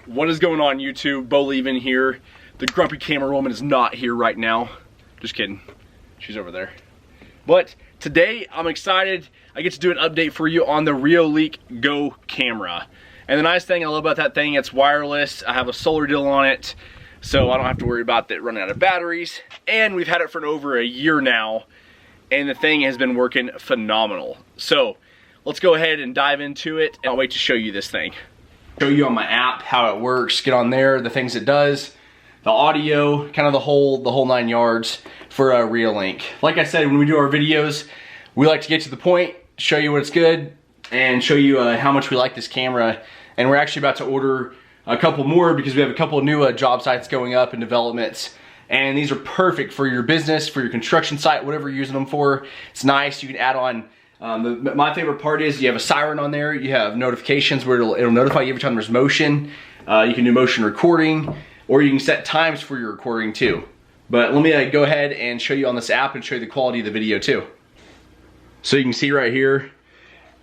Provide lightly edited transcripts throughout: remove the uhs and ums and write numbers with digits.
What is going on, YouTube? Bo Leavin here. The grumpy camera woman is not here right now. Just kidding. She's over there. But today I'm excited. I get to do an update for you on the REOLINK GO camera. And the nice thing I love about that thing, it's wireless. I have a solar deal on it, so I don't have to worry about it running out of batteries. And we've had it for over a year now, and the thing has been working phenomenal. So let's go ahead and dive into it, and I'll wait to show you this thing. Show you on my app how it works, get on there, the things it does, the audio, kind of the whole 9 yards for REOLINK. Like I said, when we do our videos, we like to get to the point, show you what's good, and show you how much we like this camera. And we're actually about to order a couple more because we have a couple of new job sites going up and developments. And these are perfect for your business, for your construction site, whatever you're using them for. It's nice, you can add on. My favorite part is you have a siren on there, you have notifications where it'll notify you every time there's motion. You can do motion recording, or you can set times for your recording too. But let me go ahead and show you on this app and show you the quality of the video too. So you can see right here,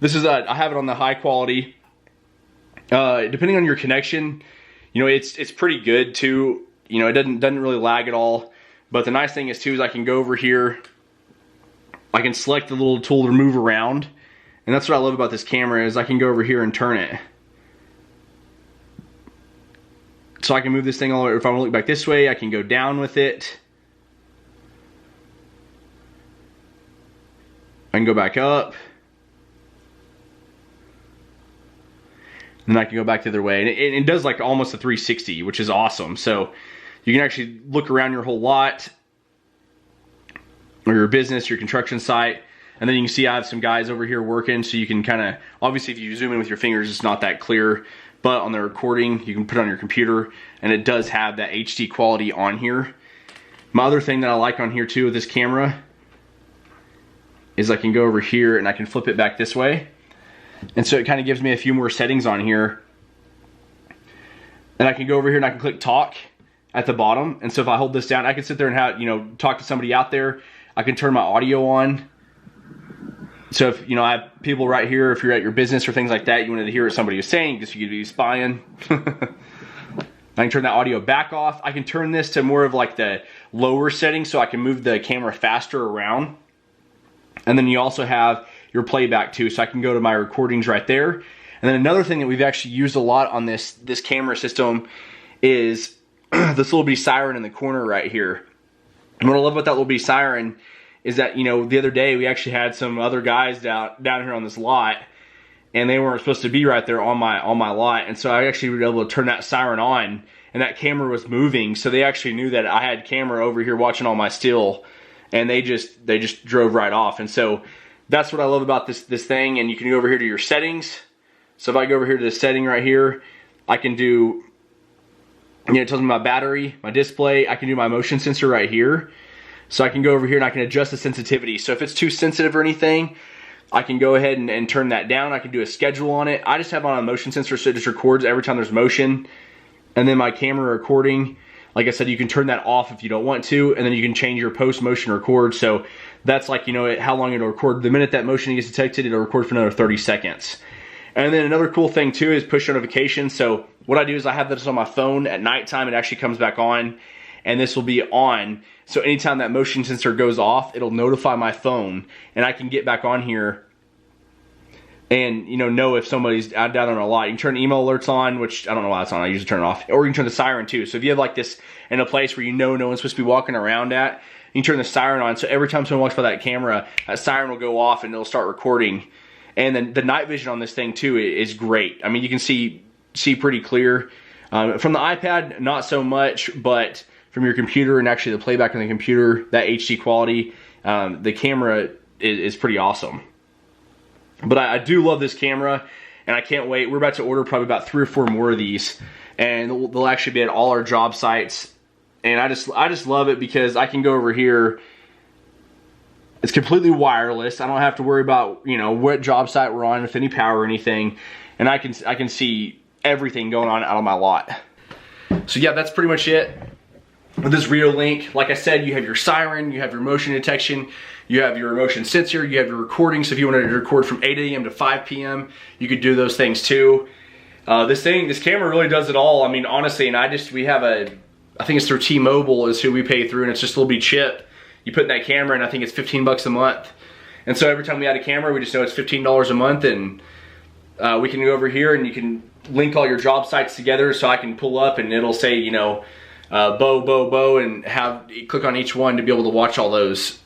this is I have it on the high quality. Depending on your connection, you know, it's pretty good too. You know, it doesn't really lag at all. But the nice thing is too is I can go over here. I can select the little tool to move around, and that's what I love about this camera is I can go over here and turn it. So I can move this thing all the way. If I want to look back this way, I can go down with it. I can go back up. And then I can go back the other way. And it does like almost a 360, which is awesome. So you can actually look around your whole lot, or your business, your construction site. And then you can see I have some guys over here working, so you can kind of, obviously if you zoom in with your fingers, it's not that clear, but on the recording, you can put it on your computer, and it does have that HD quality on here. My other thing that I like on here too with this camera is I can go over here and I can flip it back this way. And so it kind of gives me a few more settings on here. And I can go over here and I can click talk at the bottom. And so if I hold this down, I can sit there and have, you know, talk to somebody out there. I can turn my audio on. So if, you know, I have people right here, if you're at your business or things like that, you wanted to hear what somebody was saying because you could be spying. I can turn that audio back off. I can turn this to more of like the lower setting so I can move the camera faster around. And then you also have your playback too. So I can go to my recordings right there. And then another thing that we've actually used a lot on this camera system is this little bitty siren in the corner right here. And what I love about that little bitty siren is that, you know, the other day we actually had some other guys down here on this lot, and they weren't supposed to be right there on my lot. And so I actually was able to turn that siren on, and that camera was moving. So they actually knew that I had camera over here watching all my still, and they just drove right off. And so that's what I love about this thing. And you can go over here to your settings. So if I go over here to the setting right here, I can do, you know, it tells me my battery, my display. I can do my motion sensor right here. So I can go over here and I can adjust the sensitivity. So if it's too sensitive or anything, I can go ahead and turn that down. I can do a schedule on it. I just have on a motion sensor, so it just records every time there's motion. And then my camera recording, like I said, you can turn that off if you don't want to, and then you can change your post motion record. So that's like, you know, how long it'll record. The minute that motion gets detected, it'll record for another 30 seconds. And then another cool thing too is push notifications. So what I do is I have this on my phone at nighttime. It actually comes back on, and this will be on. So anytime that motion sensor goes off, it'll notify my phone, and I can get back on here and, you know if somebody's down on a lot. You can turn email alerts on, which I don't know why it's on. I usually turn it off. Or you can turn the siren too. So if you have like this in a place where you know no one's supposed to be walking around at, you can turn the siren on. So every time someone walks by that camera, that siren will go off and it'll start recording. And then the night vision on this thing too is great. I mean, you can see pretty clear. From the iPad, not so much, but from your computer and actually the playback on the computer, that HD quality, the camera is pretty awesome. But I do love this camera, and I can't wait. We're about to order probably about 3 or 4 more of these, and they'll actually be at all our job sites. And I just love it because I can go over here. It's completely wireless. I don't have to worry about, you know, what job site we're on with any power or anything, and I can see everything going on out of my lot. So yeah, that's pretty much it with this REOLINK. Like I said, you have your siren, you have your motion detection, you have your motion sensor, you have your recording. So if you wanted to record from 8 a.m. to 5 p.m., you could do those things too. This camera really does it all. I mean, honestly, and I think it's through T-Mobile is who we pay through, and it's just a little bitty chip. You put in that camera, and I think it's 15 bucks a month. And so every time we add a camera, we just know it's $15 a month, and we can go over here and you can link all your job sites together. So I can pull up and it'll say, you know, Bo, and click on each one to be able to watch all those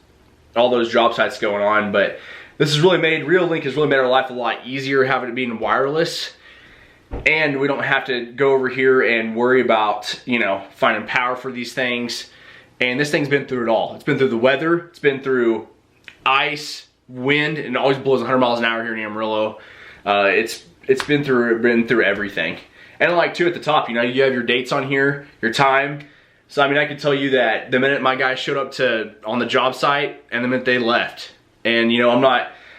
job sites going on. But this has really made, ReoLink has really made our life a lot easier having it being wireless. And we don't have to go over here and worry about, you know, finding power for these things. And this thing's been through it all. It's been through the weather, it's been through ice, wind, and it always blows 100 miles an hour here in Amarillo. It's been through everything. And like too, at the top, you know, you have your dates on here, your time. So I mean, I can tell you that the minute my guys showed up on the job site and the minute they left. And you know, I'm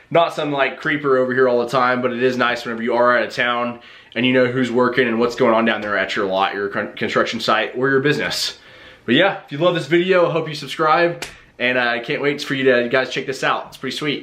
not some like creeper over here all the time, but it is nice whenever you are out of town and you know who's working and what's going on down there at your lot, your construction site, or your business. But yeah, if you love this video, I hope you subscribe, and I can't wait for you to guys check this out. It's pretty sweet.